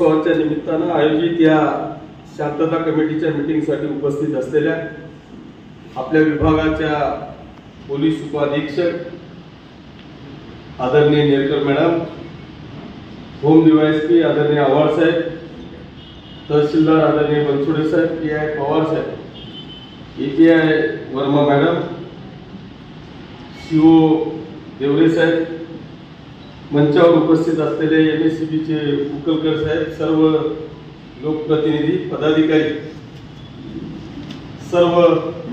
गणेशोत्सवाच्या निमित्तानं आयोजित या शांतता कमिटीच्या मीटिंगसाठी उपस्थित असलेल्या आपल्या विभागाच्या पोलीस उपअधीक्षक आदरणीय नेरकर मॅडम, होम डीवायएसपी आदरणीय आव्हाड साहेब, तहसीलदार आदरणीय बनसोडे साहेब, पीआय पवार साहेब, API Verma madam, CO Deore साहेब, मंचावर उपस्थित असलेले एमएससीबीचे उकलकर साहेब, सर्व लोकप्रतिनिधी, पदाधिकारी, सर्व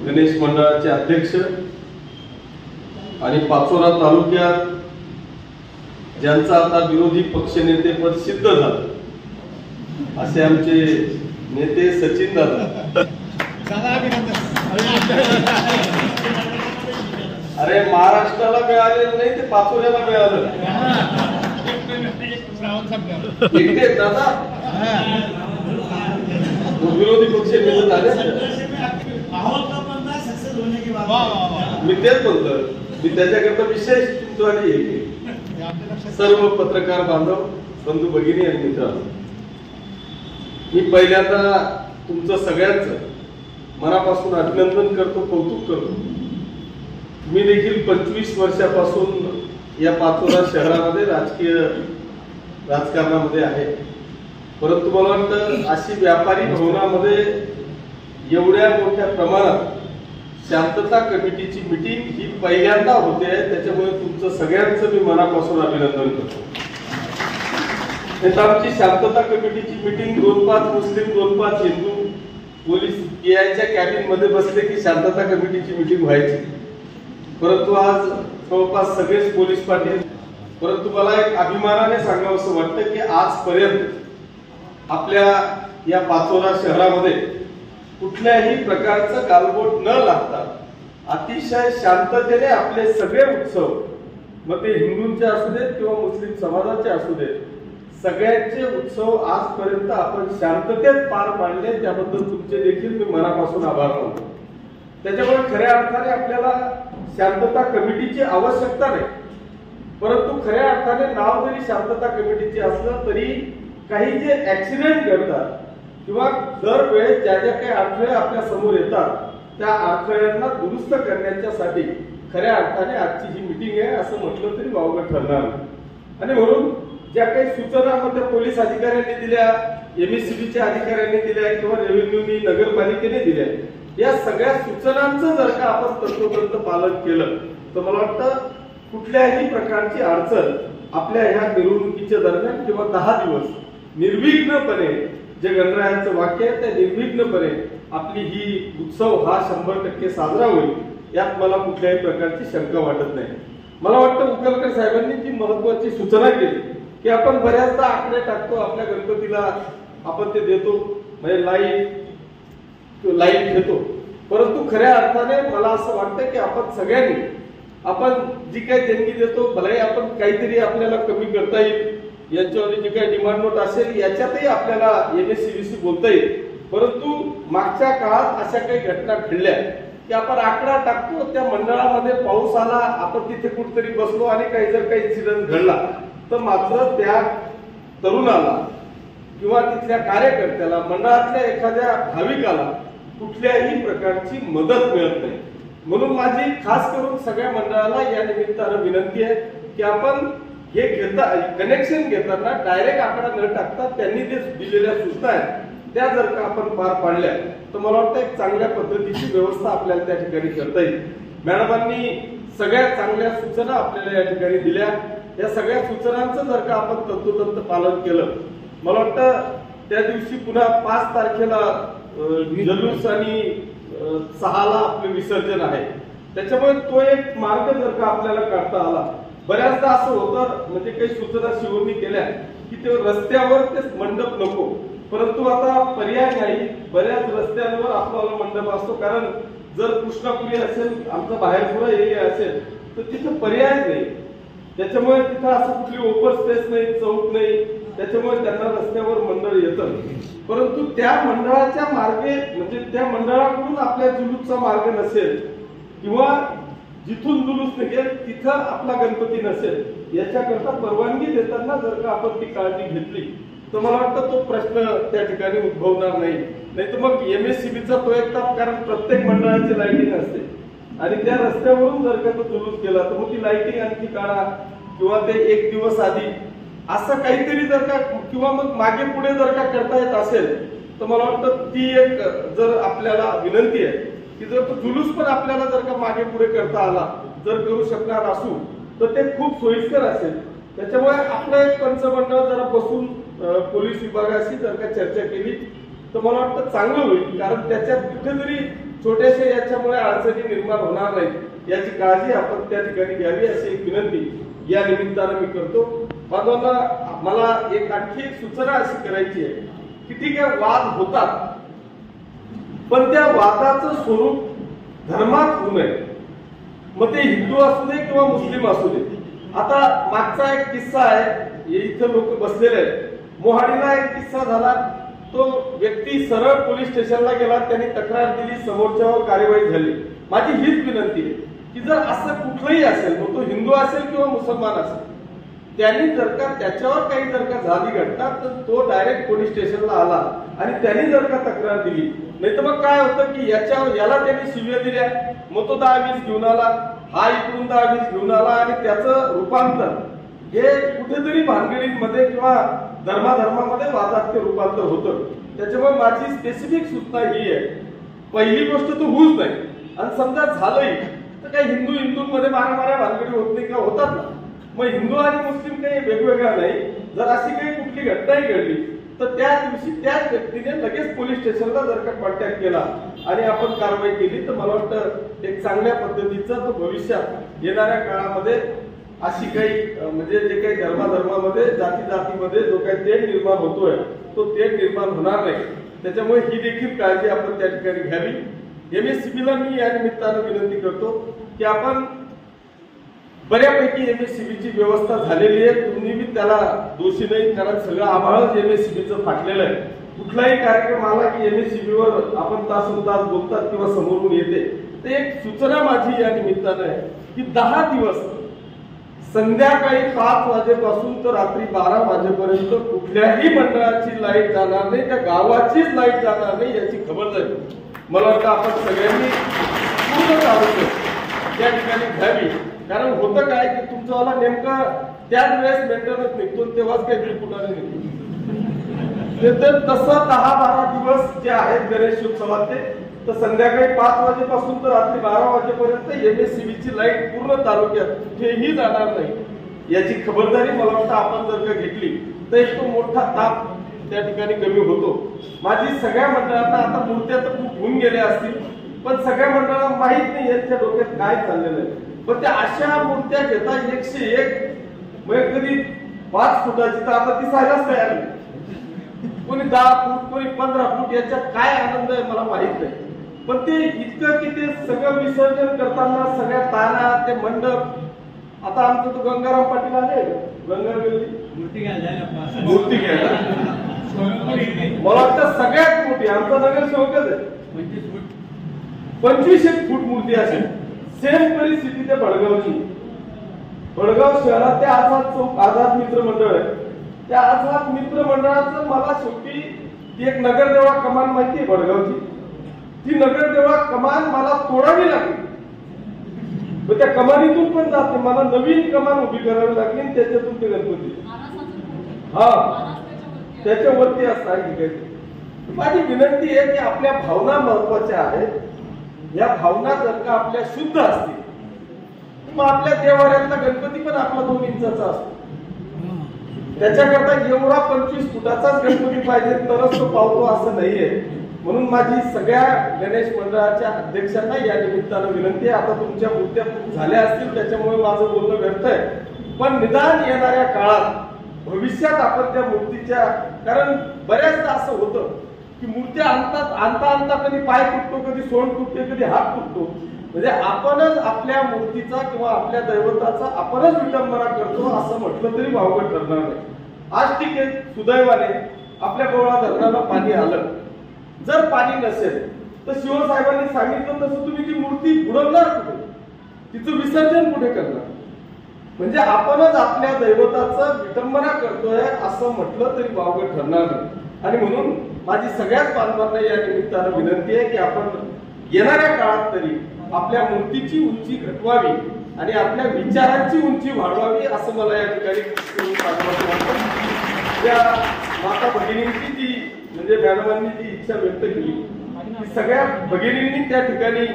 गणेश मंडळाचे अध्यक्ष आणि पाचोरा तालुक्यात ज्यांचा आता विरोधी पक्षनेतेपद सिद्ध झालं असे आमचे नेते सचिन दादा, अरे महाराष्ट्राला मिळालेलं नाही ते पाचोऱ्याला मिळालं एकटे दादा विरोधी पक्ष नेते झाले। मी तेच बोलतो, मी त्याच्याकरता विशेष तुमच्यासाठी सर्व पत्रकार बांधव, बंधू भगिनी आणि मित्रांनो, मी पहिल्यांदा तुमचं सगळ्यांचं मनापासून अभिनंदन करतो, कौतुक करतो। मी देखील 25 वर्षापासून या पाचोरा शहरामध्ये राजकारणामध्ये आहे, परंतु मला वाटतं अशी व्यापारी भवनामध्ये एवढ्या मोठ्या प्रमाणात शांतता कमिटीची मीटिंग ही पहिल्यांदा होते, त्याच्यामुळे तुमचं सगळ्यांचं मी मनापासून अभिनंदन करतो। आमची शांतता कमिटीची मीटिंग 2-5 मुस्लिम 2-5 हिंदू पोलीस पीआयच्या कॅबिन मध्ये बसले की शांतता कमिटीची मीटिंग व्हायची, परंतु आज जवळपास सगळेच पोलीस पाटील। परंतु मला एक अभिमानाने सांगावंसं वाटतं की आजपर्यंत आपल्या या पाचोरा शहरामध्ये कुठल्याही प्रकारचं गालबोट न लागता अतिशय शांततेने आपले सगळे उत्सव, मग ते हिंदूंचे असू देत किंवा मुस्लिम समाजाचे असू देत, सगळ्यांचे उत्सव आजपर्यंत आपण शांततेत पार पाडले, त्याबद्दल तुमचे देखील मी मनापासून आभार मानतो। त्याच्यामुळे खऱ्या अर्थाने आपल्याला शांतता कमिटीची आवश्यकता नाही, परंतु खऱ्या अर्थाने नाव जरी शांतता कमिटीचे असलं तरी काही जे ऍक्सिडेंट घडतात किंवा दरवेळेस ज्या ज्या काही अडथळे आपल्या समोर येतात त्या अडथळ्यांना दुरुस्त करण्यासाठी खऱ्या अर्थाने आजची ही मीटिंग आहे असं म्हटलं तरी वावगं ठरणार नाही। आणि म्हणून ज्या काही सूचना मध्ये पोलीस अधिकाऱ्यांनी दिल्या, एमएससीबीच्या अधिकाऱ्यांनी दिल्या किंवा रेव्हेन्यूनी नगरपालिकेने दिल्या, या सगळ्या सूचनांचं जर का आपण तंतोतंत पालन केलं तर मला वाटतं कुठल्याही प्रकारची अडचण आपल्या ह्या मिरवणुकीच्या दरम्यान किंवा 10 दिवस निर्विघ्नपणे, जे गणरायांचं वाक्य आहे त्या निर्विघ्नपणे आपली ही उत्सव हा 100% साजरा होईल, यात मला कुठल्याही प्रकारची शंका वाटत नाही। मला वाटतं उकलकर साहेबांनी जी महत्वाची सूचना केली की आपण बऱ्याचदा आकडे टाकतो आपल्या गणपतीला, आपण ते देतो म्हणजे लाईट घेतो, परंतु खऱ्या अर्थाने मला असं वाटतं की आपण सगळ्यांनी आपण जी काही देणगी देतो भले आपण काहीतरी आपल्याला कमी करता येईल, यांच्यावर जी काही डिमांड नोट असेल याच्यातही आपल्याला एमएससीबीसी बोलता येईल, परंतु मागच्या काळात अशा काही घटना घडल्या की आपण आकडा टाकतो, त्या मंडळामध्ये पाऊस आला, आपण तिथे कुठेतरी बसलो आणि काही जर काही इन्सिडेंट घडला तर मात्र त्या तरुणाला किंवा तिथल्या कार्यकर्त्याला, मंडळातल्या एखाद्या भाविकाला कुठल्याही प्रकारची मदत मिळत नाही। म्हणून माझी खास करून सगळ्या मंडळाला या निमित्तानं विनंती आहे की आपण हे कनेक्शन घेताना डायरेक्ट आकडा न टाकता त्यांनी जे दिलेल्या सूचना आहेत त्या जर का आपण पार पाडल्या तर मला वाटतं एक चांगल्या पद्धतीची व्यवस्था आपल्याला त्या ठिकाणी करता येईल। मॅडमांनी सगळ्या चांगल्या सूचना आपल्याला या ठिकाणी दिल्या, या सगळ्या सूचनांचं जर का आपण तंतोतंत पालन केलं, मला वाटतं त्या दिवशी पुन्हा 5 तारखेला जल्लोष आणि 6ला आपले विसर्जन आहे, त्याच्यामुळे तो एक मार्ग जर का आपल्याला काढता आला। बऱ्याचदा असं होतं म्हणजे काही सूचना शिवून केल्या की ते रस्त्यावर ते मंडप नको, परंतु आता पर्याय नाही, बऱ्याच रस्त्यांवर आपल्याला मंडप असतो, कारण जर कृष्णापुरी असेल, आमचा बाहेरपुरा एरिया असेल तर तिथं पर्याय नाही, त्याच्यामुळे तिथं असं कुठली ओपन स्पेस नाही, चौक नाही, त्याच्यामुळे त्यांना रस्त्यावर मंडळ येतं, परंतु त्या मंडळाच्या मार्गे म्हणजे त्या मंडळाकडून आपल्या जुलूसचा मार्ग नसेल किंवा जिथून जुलूस निघेल तिथं आपला गणपती नसेल, याच्याकरता परवानगी देताना जर का आपण ती काळजी घेतली तर मला वाटतं तो प्रश्न त्या ठिकाणी उद्भवणार नाही. नाही तर मग MSCBचा तो एक ताप, कारण प्रत्येक मंडळाची लाईटिंग असते आणि त्या रस्त्यावरून जर का तो जुलूस केला तर मग ती लाईटिंग आणखी काढा किंवा ते एक दिवस आधी असं काहीतरी जर का, किंवा मग मागे पुढे जर का करता येत असेल तर मला वाटतं ती एक जर आपल्याला विनंती आहे की जर तो जुलूस पण आपल्याला जर का मागे पुढे करता आला, जर करू शकणार असू तर ते खूप सोयीस्कर असेल. त्याच्यामुळे आपलं एक पंचमंडळ जरा बसून पोलीस विभागाशी जर का चर्चा केली तर मला वाटतं चांगलं होईल, कारण त्याच्यात कुठेतरी छोट्याशा याच्यामुळे अडचणी निर्माण होणार नाहीत याची काळजी आपण त्या ठिकाणी घ्यावी अशी एक विनंती या निमित्तानं मी करतो. बांधवांना मला एक आणखी एक सूचना अशी करायची आहे की ठीक आहे, वाद होतात पण त्या वादाचं स्वरूप धर्मात होऊ नये. मग ते हिंदू असू दे किंवा मुस्लिम असू दे. आता मागचा एक किस्सा आहे, इथं लोक बसलेले आहेत. मोहाडीला एक किस्सा झाला, तो व्यक्ती सरळ पोलीस स्टेशनला गेला, त्यांनी तक्रार दिली, समोरच्यावर कार्यवाही झाली. माझी हीच विनंती आहे की जर असं कुठलंही असेल, मग तो हिंदू असेल किंवा मुसलमान असेल, त्यांनी जर का त्याच्यावर काही जर का झाली घटना तर तो डायरेक्ट पोलीस स्टेशनला आला आणि त्यांनी जर का तक्रार दिली. नाही तर मग काय होतं की याला त्यांनी शिव्या दिल्या, मग तो 10-20 घेऊन आला, हा इकडून 10-20 घेऊन आला आणि त्याचं रूपांतर हे कुठेतरी भानगडींमध्ये किंवा धर्माधर्मामध्ये वादात ते रूपांतर होतं. त्याच्यामुळे माझी स्पेसिफिक सूचना ही आहे, पहिली गोष्ट तर होऊच नाही, आणि समजा झालंही तर काही हिंदूंमध्ये मारामाऱ्या भानगडी होत नाही का? होतात ना. मग हिंदू आणि मुस्लिम काही वेगवेगळा नाही. जर अशी काही कुठली घटनाही घडली तर त्या दिवशी त्याच व्यक्तीने लगेच पोलीस स्टेशनला जर का कॉन्टॅक्ट केला आणि आपण कारवाई केली तर मला वाटतं एक चांगल्या पद्धतीचा तो भविष्यात येणाऱ्या काळामध्ये अशी काही म्हणजे जे काही धर्मामध्ये जातीमध्ये जो काही तेढ निर्माण होतोय तो तेढ निर्माण होणार नाही. त्याच्यामुळे ही देखील काळजी आपण त्या ठिकाणी घ्यावी. MSCBला मी या निमित्तानं विनंती करतो की आपण बऱ्यापैकी MSCBची व्यवस्था झालेली आहे. तुम्ही बी त्याला दोषी नाही, कारण सगळं आभाळच MSCBचं फाटलेलं आहे. कुठलाही कार्यक्रम आला की MSCBवर आपण तास बोलतात किंवा समोरून येते. तर एक सूचना माझी या निमित्तानं आहे की 10 दिवस संध्याकाळी 5 वाजेपासून तर रात्री 12 वाजेपर्यंत कुठल्याही मंडळाची लाईट जाणार नाही, त्या गावाचीच लाईट जाणार नाही याची खबरदारी मला वाटतं आपण सगळ्यांनी पूर्ण काळजी त्या ठिकाणी घ्यावी. कारण होतं काय की तुमचावाला नेमका त्याच वेळेस मेंटेनन्स निघतो, तेव्हाच काही त्रिपुटाने निघतो. तर तसं 10-12 दिवस जे आहेत गणेश उत्सवाचे, तर संध्याकाळी 5 वाजेपासून तर रात्री 12 वाजेपर्यंत MSCBची लाईट पूर्ण तालुक्यात कुठेही जाणार नाही याची खबरदारी मला वाटतं आपण जर का घेतली तर एक तो मोठा ताप त्या ठिकाणी कमी होतो. माझी सगळ्या मंडळांना, आता मूर्त्या तर खूप होऊन गेल्या असतील, पण सगळ्या मंडळांना माहित नाही यांच्या डोक्यात काय चाललेलं आहे. पण त्या अशा मूर्त्या घेता 101, म्हणजे कधी 5 फुटाची, तर आता ती सायलाच तयार नाही. कोणी 10 फूट, कोणी 15 फूट, याच्यात काय आनंद आहे मला माहित नाही. पण ते इतकं की ते सगळं विसर्जन करताना सगळ्या ताना ते मंडप, आता आमचं तो गंगाराम पाटील आले मूर्ती घ्यायला मला वाटतं सगळ्यात मोठी आमचा नगरसेवकच आहे. 25 फूट मूर्ती असेल. सेम परिस्थिती त्या भडगाव शहरात त्या आझाद मित्र मंडळ आहे. त्या आझाद मित्र मंडळाचं मला शेवटी ती एक नगरदेवा कमान माहिती आहे भडगावची, ती नगरदेवा कमान मला तोडावी लागली. त्या कमानीतून पण जाते, मला नवीन कमान उभी करावी लागली, त्याच्यातून ते गणपती त्याच्यावरती असतात. माझी विनंती आहे की आपल्या भावना महत्वाच्या आहेत. या भावना जर का आपल्या शुद्ध असतील मग आपल्या देवाऱ्यातला गणपती पण आपला 2 इंचाचा असतो. त्याच्याकरता एवढा 25 फुटाचाच गणपती पाहिजे तरच तो पावतो असं नाहीये. म्हणून माझी सगळ्या गणेश मंडळाच्या अध्यक्षांना या निमित्तानं विनंती आहे. आता तुमच्या मूर्त्या झाल्या असतील त्याच्यामुळे माझं बोलणं व्यर्थ आहे, पण निदान येणाऱ्या काळात भविष्यात आपण त्या मूर्तीच्या, कारण बऱ्याचदा असं होतं की मूर्त्या आणता कधी पाय तुटतो, कधी सोंड तुटते, कधी हात तुटतो. म्हणजे आपणच आपल्या मूर्तीचा किंवा आपल्या दैवताचा आपणच विटंबना करतो असं म्हटलं तरी वावगं ठरणार नाही. आज ठीक आहे, सुदैवाने आपल्या गवळा धरणाला पाणी आलं. जर पाणी नसेल तर शिवसाहेबांनी सांगितलं तसं तुम्ही ती मूर्ती बुडवणार कुठे, तिचं विसर्जन कुठे करणार? म्हणजे आपणच आपल्या दैवताचं विटंबना करतोय असं म्हटलं तरी वावगं ठरणार नाही. आणि म्हणून माझी सगळ्याच बांधवांना या निमित्तानं विनंती आहे की आपण येणाऱ्या काळात तरी आपल्या मूर्तीची उंची घटवावी आणि आपल्या विचारांची उंची वाढवावी असं मला या ठिकाणी सांगावं. त्या माता भगिनींची जी म्हणजे मॅडमांनी जी इच्छा व्यक्त केली की सगळ्या भगिनींनी त्या ठिकाणी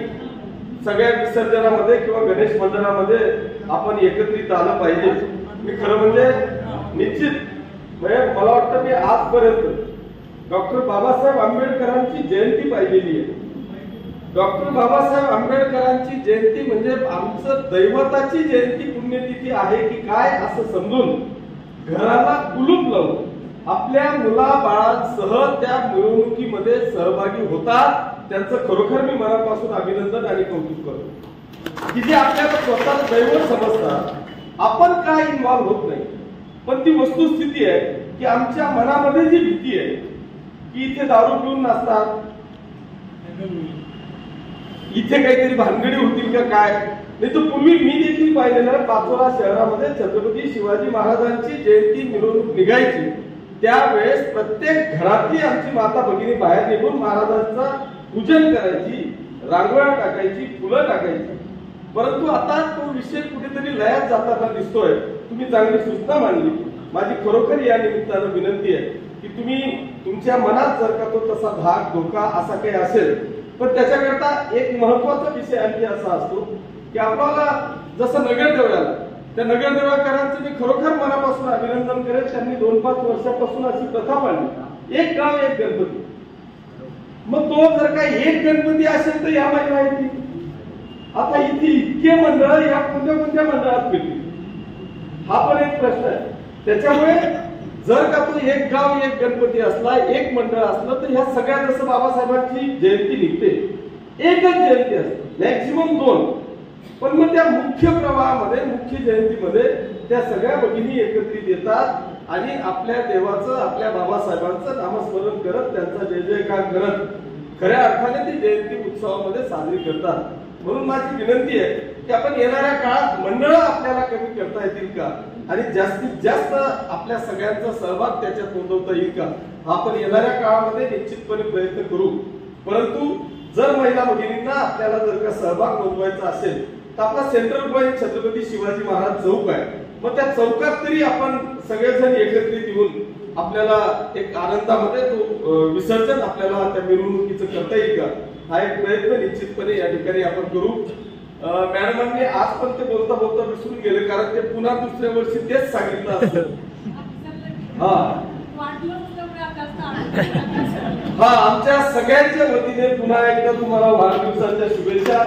सगळ्या विसर्जनामध्ये किंवा गणेश मंडळामध्ये आपण एकत्रित आलं पाहिजे. मी खरं म्हणजे निश्चित म्हणजे मला वाटतं मी आजपर्यंत डॉक्टर बाबासाहेब आंबेडकरांची जयंती पाहिलेली आहे. डॉक्टर बाबासाहेब आंबेडकरांची जयंती म्हणजे आमचं दैवताची जयंती पुण्यतिथी आहे की काय असं समजून घराला कुलूप लावून आपल्या मुला बाळांसह त्या मिरवणुकीमध्ये सहभागी होतात. त्यांचं खरोखर मी मनापासून अभिनंदन आणि कौतुक करतो की जे आपल्याला स्वतःला दैवत समजतात. आपण काय इन्व्हॉल्व्ह होत नाही, पण ती वस्तुस्थिती आहे की आमच्या मनामध्ये जी भीती आहे की इथे दारू पिऊन नसतात, इथे काहीतरी भानगडी होतील का काय. नाही तर पूर्वी मी देखील पाहिलेलं पाचोरा शहरामध्ये छत्रपती शिवाजी महाराजांची जयंती मिरवणूक निघायची त्यावेळेस प्रत्येक घरातली आमची माता भगिनी बाहेर निघून महाराजांचं पूजन करायची, रांगोळ्या टाकायची, फुलं टाकायची. परंतु आता तो विषय कुठेतरी लयात जाताना दिसतोय. तुम्ही चांगली सूचना मांडली. माझी खरोखर या निमित्तानं विनंती आहे की तुम्ही तुमच्या मनात जर का तो तसा धाक धोका असा काही असेल, पण त्याच्याकरता एक महत्वाचा विषय आणखी असा असतो की आपल्याला जसं नगरदेवळाला त्या नगरदेवळकरांचं मी खरोखर मनापासून अभिनंदन करेल. त्यांनी 2-5 वर्षापासून अशी प्रथा पाळली, एक गाव एक गणपती. मग तो जर का एक गणपती असेल तर या माहिती आता इथे इतके मंडळ या कोणत्या मंडळात फिरतील हा पण एक प्रश्न आहे. त्याच्यामुळे जर का तो एक गाव एक गणपती असला, एक मंडळ असलं तर ह्या सगळ्या जसं बाबासाहेबांची जयंती निघते एकच जयंती असते, मॅक्सिमम 2. पण मग त्या मुख्य प्रवाहामध्ये मुख्य जयंतीमध्ये त्या सगळ्या भगिनी एकत्रित येतात आणि आपल्या देवाचं आपल्या बाबासाहेबांचं नामस्मरण करत त्यांचा जय जयकार करत खऱ्या अर्थाने ती जयंती उत्सवामध्ये साजरी करतात. म्हणून माझी विनंती आहे की आपण येणाऱ्या काळात मंडळ आपल्याला कमी करता येतील का आणि जास्तीत जास्त आपल्या सगळ्यांचा सहभाग त्याच्यात नोंदवता येईल का हा आपण येणाऱ्या काळामध्ये निश्चितपणे प्रयत्न करू. परंतु जर महिला भगिनींना आपल्याला जर का सहभाग नोंदवायचा असेल तर आपला सेंट्रल पॉईंट छत्रपती शिवाजी महाराज चौक आहे. मग त्या चौकात तरी आपण सगळेजण एकत्रित येऊन आपल्याला एक आनंदामध्ये तो विसर्जन आपल्याला त्या मिरवणुकीचं करता येईल का हा एक प्रयत्न निश्चितपणे या ठिकाणी आपण करू. मॅडमांनी आज पण ते बोलता बोलता विसरून गेले कारण ते पुन्हा दुसऱ्या वर्षी तेच सांगितलं असतं. हा आमच्या सगळ्यांच्या वतीने पुन्हा एकदा तुम्हाला वाढदिवसाच्या शुभेच्छा.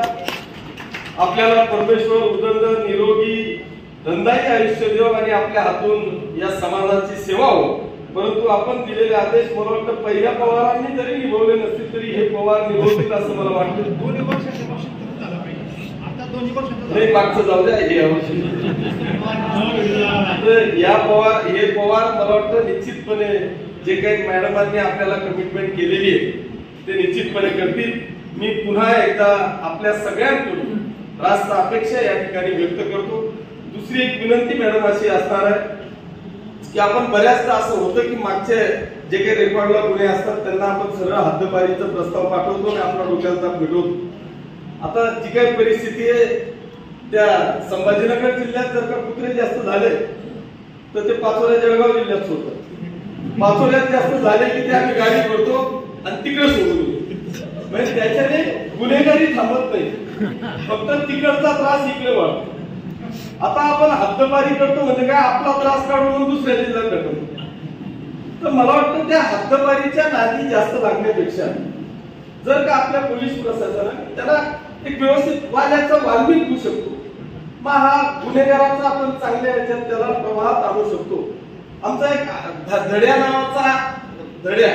आपल्याला परमेश्वर उदंड निरोगी धंदाही आयुष्य देव आणि आपल्या हातून या समाजाची सेवा हो. परंतु आपण दिलेले आदेश मला वाटतं पहिल्या पवारांनी जरी निभवले नसतील तरी हे पवार निभवतील असं मला वाटतं. नाही मागचं जाऊ द्या हे या पवार हे पवार मला वाटतं निश्चितपणे जे काही मॅडमांनी आपल्याला कमिटमेंट केलेली आहे ते निश्चितपणे करतील. मी पुन्हा एकदा आपल्या सगळ्यांकडून रास्त अपेक्षा या ठिकाणी व्यक्त करतो. दुसरी एक विनंती मॅडम अशी असणार आहे की आपण बऱ्याचदा असं होतं की मागचे जे काही रेकॉर्डला गुन्हे असतात त्यांना आपण सरळ हद्दपारीचा प्रस्ताव पाठवतो आणि आपला डोक्याला ताप मिटवतो. आता जी काही परिस्थिती आहे त्या संभाजीनगर जिल्ह्यात जर का कुत्रे जास्त झाले तर ते पाचोऱ्या जळगाव जिल्ह्यात होतं. पाचोऱ्यात जास्त झाले की ते आम्ही गाडी करतो आणि तिकडे सोडून म्हणजे त्याच्याने गुन्हेगारी थांबत नाही, फक्त तिकडचा त्रास इकडे वाढतो. आता आपण हद्दपारी करतो म्हणजे काय आपला त्रास काढून दुसऱ्या जिल्ह्यात करतो. तर मला वाटतं त्या हद्दपारीच्या नादी जास्त लागण्यापेक्षा जर का आपल्या पोलीस प्रशासनाने त्याला एक व्यवस्थित वाल्याचा वाल्मिक होऊ शकतो, मग हा गुन्हेगाराचा आपण चांगल्या याच्यात त्याला प्रवाहात आणू शकतो. आमचा एक धड्या नावाचा धड्या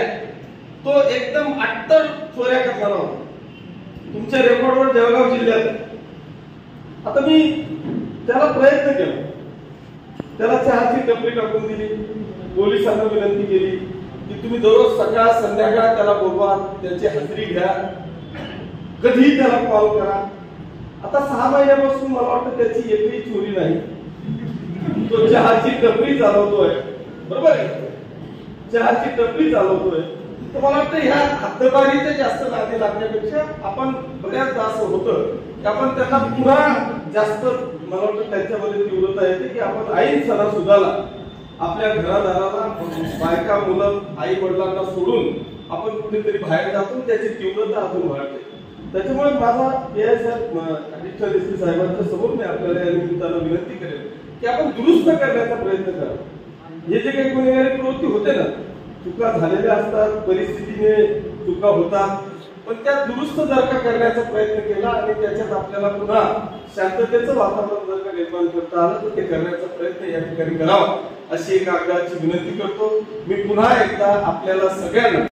तो एकदम अट्टर चोऱ्या करणारा होता तुमच्या रेकॉर्डवर जळगाव जिल्ह्यात. आता मी त्याला प्रयत्न केला, त्याला चहाची टपरी टाकून दिली, पोलिसांना विनंती केली की तुम्ही दररोज सकाळ संध्याकाळ त्याला बोलवा, त्याची हजेरी घ्या, कधीही त्याला कॉल करा. आता 6 महिन्यापासून मला वाटतं त्याची एकही चोरी नाही. तो चहाची टपरी चालवतोय, बरोबर आहे, चहाची टपरी चालवतोय, तर मला वाटतं ह्या हद्दपारीच्या जास्त नादी लागण्यापेक्षा आपण बऱ्याचदा असं होतं की आपण त्यांना पुन्हा जास्त, मला वाटतं त्यांच्यामध्ये तीव्रता येते की आपण ऐन सणासुदाला आपल्या घरादाराला, बायका मुलं आई वडिलांना सोडून आपण कुठेतरी बाहेर जातो, त्याची तीव्रता अजून वाढते. त्याच्यामुळे माझा विठ्ठल देशमुख साहेबांच्या समोर मी आपल्याला या निमित्तानं विनंती करेन की आपण दुरुस्त करण्याचा प्रयत्न करा. हे जे काही गुन्हेगारी प्रवृत्ती होते ना, चुका झालेल्या असतात, परिस्थितीने चुका होतात, पण त्या दुरुस्त जर का करण्याचा प्रयत्न केला आणि त्याच्यात आपल्याला पुन्हा शांततेचं वातावरण जर का निर्माण करता आलं तर ते करण्याचा प्रयत्न या ठिकाणी करावा, अशी एक आग्रहाची विनंती करतो. मी पुन्हा एकदा आपल्याला सगळ्यांना